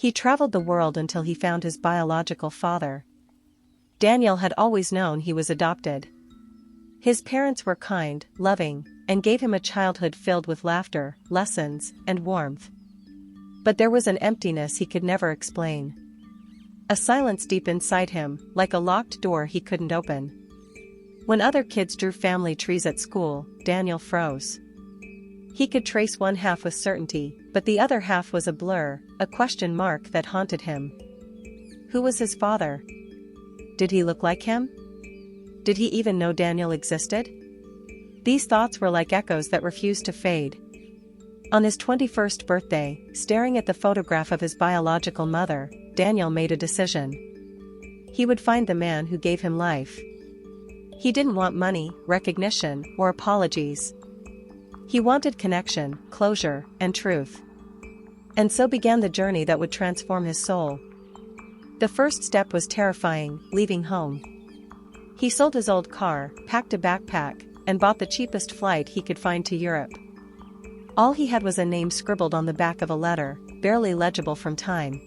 He traveled the world until he found his biological father. Daniel had always known he was adopted. His parents were kind, loving, and gave him a childhood filled with laughter, lessons, and warmth. But there was an emptiness he could never explain. A silence deep inside him, like a locked door he couldn't open. When other kids drew family trees at school, Daniel froze. He could trace one half with certainty, but the other half was a blur, a question mark that haunted him. Who was his father? Did he look like him? Did he even know Daniel existed? These thoughts were like echoes that refused to fade. On his 21st birthday, staring at the photograph of his biological mother, Daniel made a decision. He would find the man who gave him life. He didn't want money, recognition, or apologies. He wanted connection, closure, and truth. And so began the journey that would transform his soul. The first step was terrifying, leaving home. He sold his old car, packed a backpack, and bought the cheapest flight he could find to Europe. All he had was a name scribbled on the back of a letter, barely legible from time.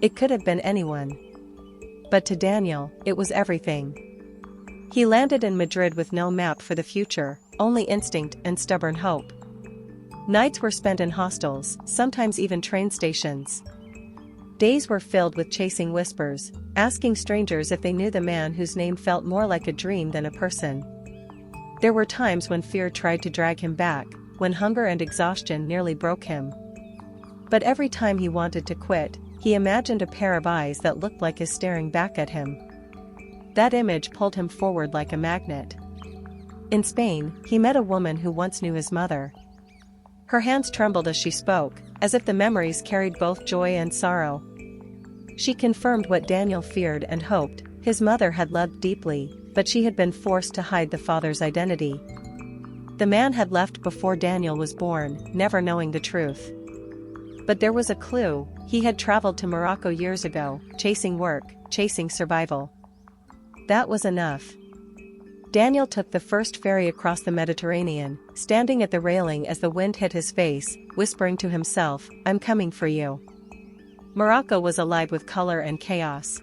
It could have been anyone. But to Daniel, it was everything. He landed in Madrid with no map for the future, only instinct and stubborn hope. Nights were spent in hostels, sometimes even train stations. Days were filled with chasing whispers, asking strangers if they knew the man whose name felt more like a dream than a person. There were times when fear tried to drag him back, when hunger and exhaustion nearly broke him. But every time he wanted to quit, he imagined a pair of eyes that looked like his staring back at him. That image pulled him forward like a magnet. In Spain, he met a woman who once knew his mother. Her hands trembled as she spoke, as if the memories carried both joy and sorrow. She confirmed what Daniel feared and hoped. His mother had loved deeply, but she had been forced to hide the father's identity. The man had left before Daniel was born, never knowing the truth. But there was a clue. He had traveled to Morocco years ago, chasing work, chasing survival. That was enough. Daniel took the first ferry across the Mediterranean, standing at the railing as the wind hit his face, whispering to himself, "I'm coming for you." Morocco was alive with color and chaos.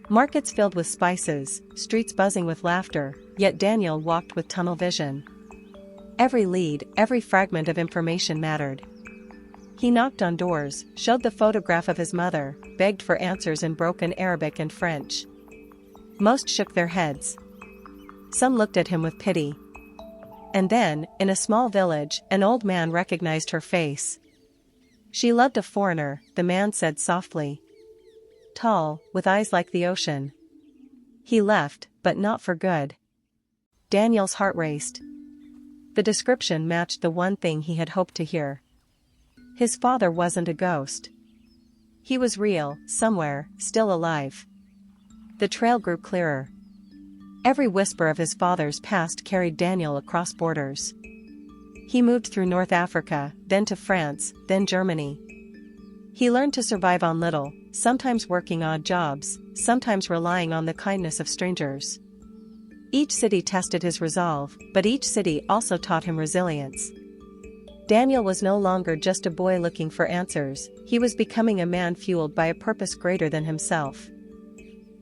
Markets filled with spices, streets buzzing with laughter, yet Daniel walked with tunnel vision. Every lead, every fragment of information mattered. He knocked on doors, showed the photograph of his mother, begged for answers in broken Arabic and French. Most shook their heads. Some looked at him with pity. And then, in a small village, an old man recognized her face. She loved a foreigner, the man said softly. Tall, with eyes like the ocean. He left, but not for good. Daniel's heart raced. The description matched the one thing he had hoped to hear. His father wasn't a ghost. He was real, somewhere, still alive. The trail grew clearer. Every whisper of his father's past carried Daniel across borders. He moved through North Africa, then to France, then Germany. He learned to survive on little, sometimes working odd jobs, sometimes relying on the kindness of strangers. Each city tested his resolve, but each city also taught him resilience. Daniel was no longer just a boy looking for answers, he was becoming a man fueled by a purpose greater than himself.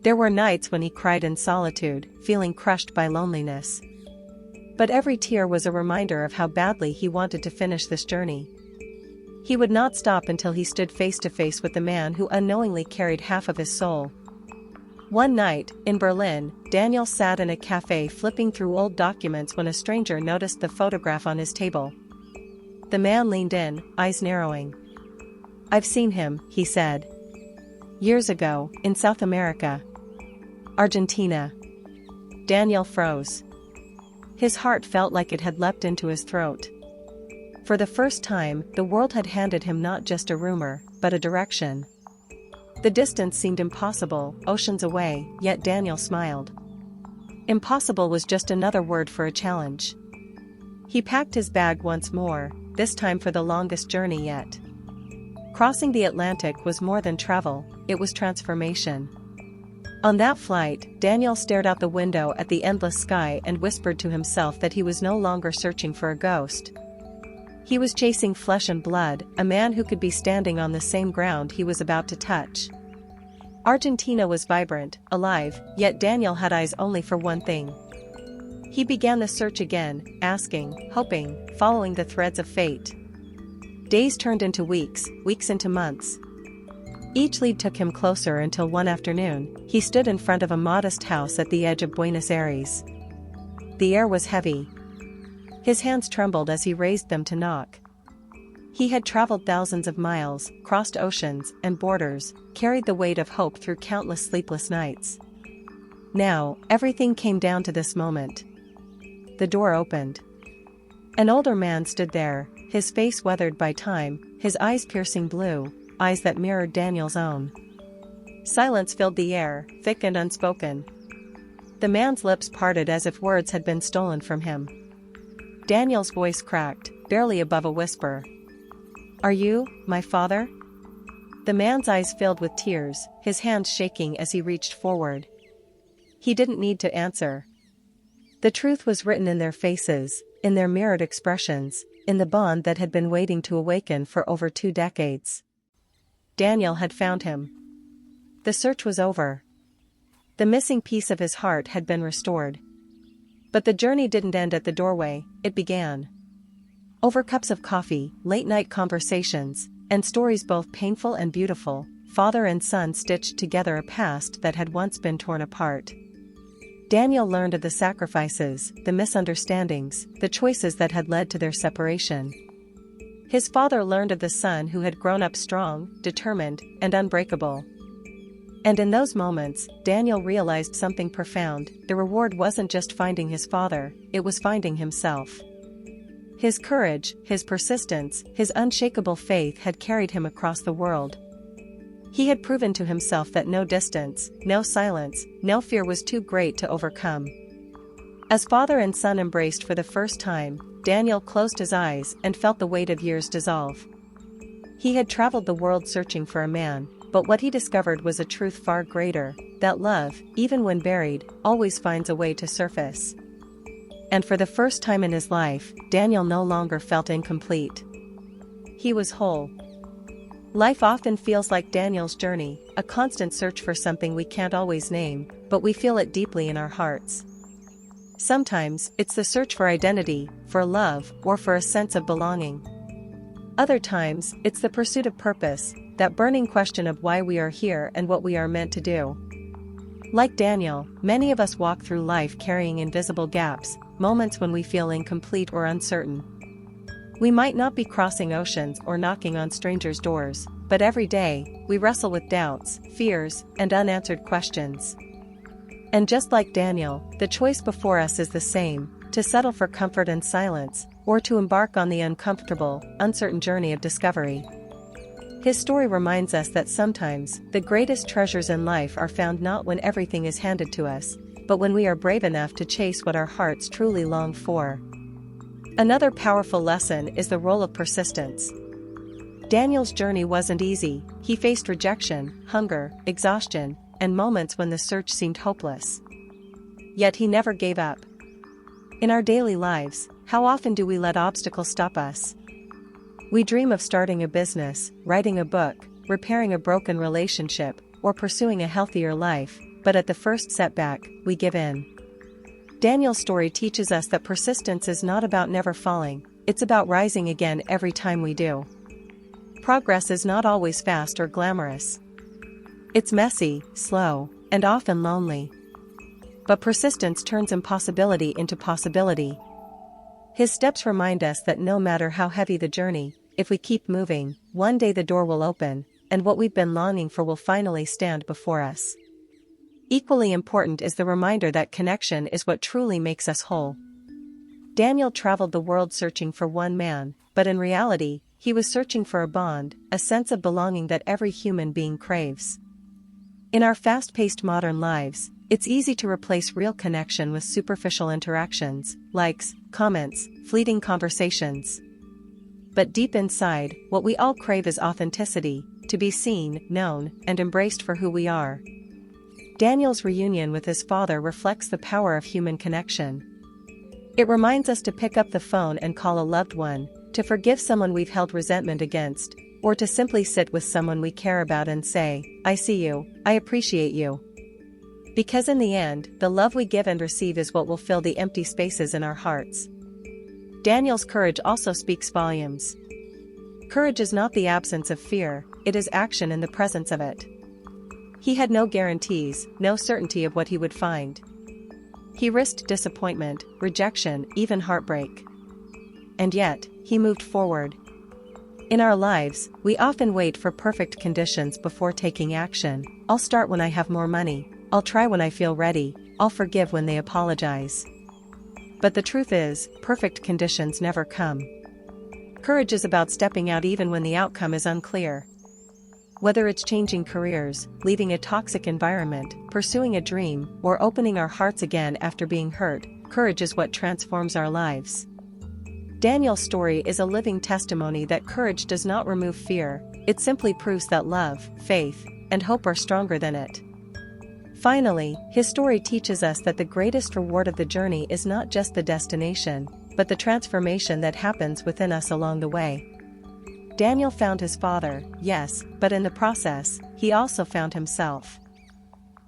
There were nights when he cried in solitude, feeling crushed by loneliness. But every tear was a reminder of how badly he wanted to finish this journey. He would not stop until he stood face to face with the man who unknowingly carried half of his soul. One night, in Berlin, Daniel sat in a cafe flipping through old documents when a stranger noticed the photograph on his table. The man leaned in, eyes narrowing. "I've seen him," he said. "Years ago, in South America. Argentina." Daniel froze. His heart felt like it had leapt into his throat. For the first time, the world had handed him not just a rumor, but a direction. The distance seemed impossible, oceans away, yet Daniel smiled. Impossible was just another word for a challenge. He packed his bag once more, this time for the longest journey yet. Crossing the Atlantic was more than travel, it was transformation. On that flight, Daniel stared out the window at the endless sky and whispered to himself that he was no longer searching for a ghost. He was chasing flesh and blood, a man who could be standing on the same ground he was about to touch. Argentina was vibrant, alive, yet Daniel had eyes only for one thing. He began the search again, asking, hoping, following the threads of fate. Days turned into weeks, weeks into months. Each lead took him closer until one afternoon, he stood in front of a modest house at the edge of Buenos Aires. The air was heavy. His hands trembled as he raised them to knock. He had traveled thousands of miles, crossed oceans and borders, carried the weight of hope through countless sleepless nights. Now, everything came down to this moment. The door opened. An older man stood there, his face weathered by time, his eyes piercing blue, eyes that mirrored Daniel's own. Silence filled the air, thick and unspoken. The man's lips parted as if words had been stolen from him. Daniel's voice cracked, barely above a whisper. "Are you, my father?" The man's eyes filled with tears, his hands shaking as he reached forward. He didn't need to answer. The truth was written in their faces, in their mirrored expressions, in the bond that had been waiting to awaken for over 2 decades. Daniel had found him. The search was over. The missing piece of his heart had been restored. But the journey didn't end at the doorway, it began. Over cups of coffee, late-night conversations, and stories both painful and beautiful, father and son stitched together a past that had once been torn apart. Daniel learned of the sacrifices, the misunderstandings, the choices that had led to their separation. His father learned of the son who had grown up strong, determined, and unbreakable. And in those moments, Daniel realized something profound: the reward wasn't just finding his father, it was finding himself. His courage, his persistence, his unshakable faith had carried him across the world. He had proven to himself that no distance, no silence, no fear was too great to overcome. As father and son embraced for the first time, Daniel closed his eyes and felt the weight of years dissolve. He had traveled the world searching for a man, but what he discovered was a truth far greater: that love, even when buried, always finds a way to surface. And for the first time in his life, Daniel no longer felt incomplete. He was whole. Life often feels like Daniel's journey, a constant search for something we can't always name, but we feel it deeply in our hearts. Sometimes, it's the search for identity, for love, or for a sense of belonging. Other times, it's the pursuit of purpose, that burning question of why we are here and what we are meant to do. Like Daniel, many of us walk through life carrying invisible gaps, moments when we feel incomplete or uncertain. We might not be crossing oceans or knocking on strangers' doors, but every day, we wrestle with doubts, fears, and unanswered questions. And just like Daniel, the choice before us is the same: to settle for comfort and silence, or to embark on the uncomfortable, uncertain journey of discovery. His story reminds us that sometimes, the greatest treasures in life are found not when everything is handed to us, but when we are brave enough to chase what our hearts truly long for. Another powerful lesson is the role of persistence. Daniel's journey wasn't easy. He faced rejection, hunger, exhaustion, and moments when the search seemed hopeless. Yet he never gave up. In our daily lives, how often do we let obstacles stop us? We dream of starting a business, writing a book, repairing a broken relationship, or pursuing a healthier life, but at the first setback, we give in. Daniel's story teaches us that persistence is not about never falling, it's about rising again every time we do. Progress is not always fast or glamorous. It's messy, slow, and often lonely. But persistence turns impossibility into possibility. His steps remind us that no matter how heavy the journey, if we keep moving, one day the door will open, and what we've been longing for will finally stand before us. Equally important is the reminder that connection is what truly makes us whole. Daniel traveled the world searching for one man, but in reality, he was searching for a bond, a sense of belonging that every human being craves. In our fast-paced modern lives, it's easy to replace real connection with superficial interactions, likes, comments, fleeting conversations. But deep inside, what we all crave is authenticity, to be seen, known, and embraced for who we are. Daniel's reunion with his father reflects the power of human connection. It reminds us to pick up the phone and call a loved one, to forgive someone we've held resentment against, or to simply sit with someone we care about and say, "I see you, I appreciate you." Because in the end, the love we give and receive is what will fill the empty spaces in our hearts. Daniel's courage also speaks volumes. Courage is not the absence of fear, it is action in the presence of it. He had no guarantees, no certainty of what he would find. He risked disappointment, rejection, even heartbreak. And yet, he moved forward. In our lives, we often wait for perfect conditions before taking action. I'll start when I have more money, I'll try when I feel ready, I'll forgive when they apologize. But the truth is, perfect conditions never come. Courage is about stepping out even when the outcome is unclear. Whether it's changing careers, leaving a toxic environment, pursuing a dream, or opening our hearts again after being hurt, courage is what transforms our lives. Daniel's story is a living testimony that courage does not remove fear, it simply proves that love, faith, and hope are stronger than it. Finally, his story teaches us that the greatest reward of the journey is not just the destination, but the transformation that happens within us along the way. Daniel found his father, yes, but in the process, he also found himself.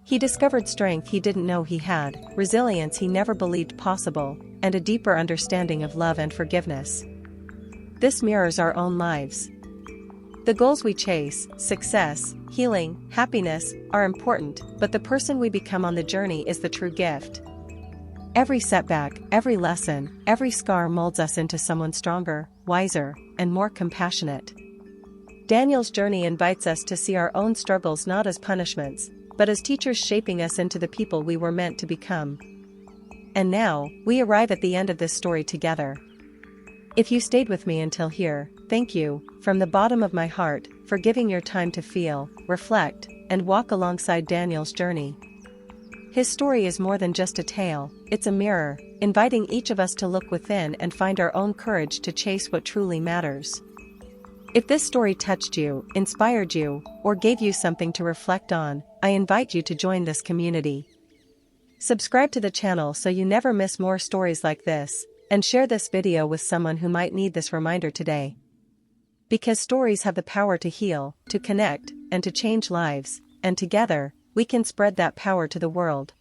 He discovered strength he didn't know he had, resilience he never believed possible, and a deeper understanding of love and forgiveness. This mirrors our own lives. The goals we chase, success, healing, happiness, are important, but the person we become on the journey is the true gift. Every setback, every lesson, every scar molds us into someone stronger, wiser, and more compassionate. Daniel's journey invites us to see our own struggles not as punishments, but as teachers shaping us into the people we were meant to become. And now, we arrive at the end of this story together. If you stayed with me until here, thank you, from the bottom of my heart, for giving your time to feel, reflect, and walk alongside Daniel's journey. His story is more than just a tale, it's a mirror, inviting each of us to look within and find our own courage to chase what truly matters. If this story touched you, inspired you, or gave you something to reflect on, I invite you to join this community. Subscribe to the channel so you never miss more stories like this, and share this video with someone who might need this reminder today. Because stories have the power to heal, to connect, and to change lives, and together, we can spread that power to the world.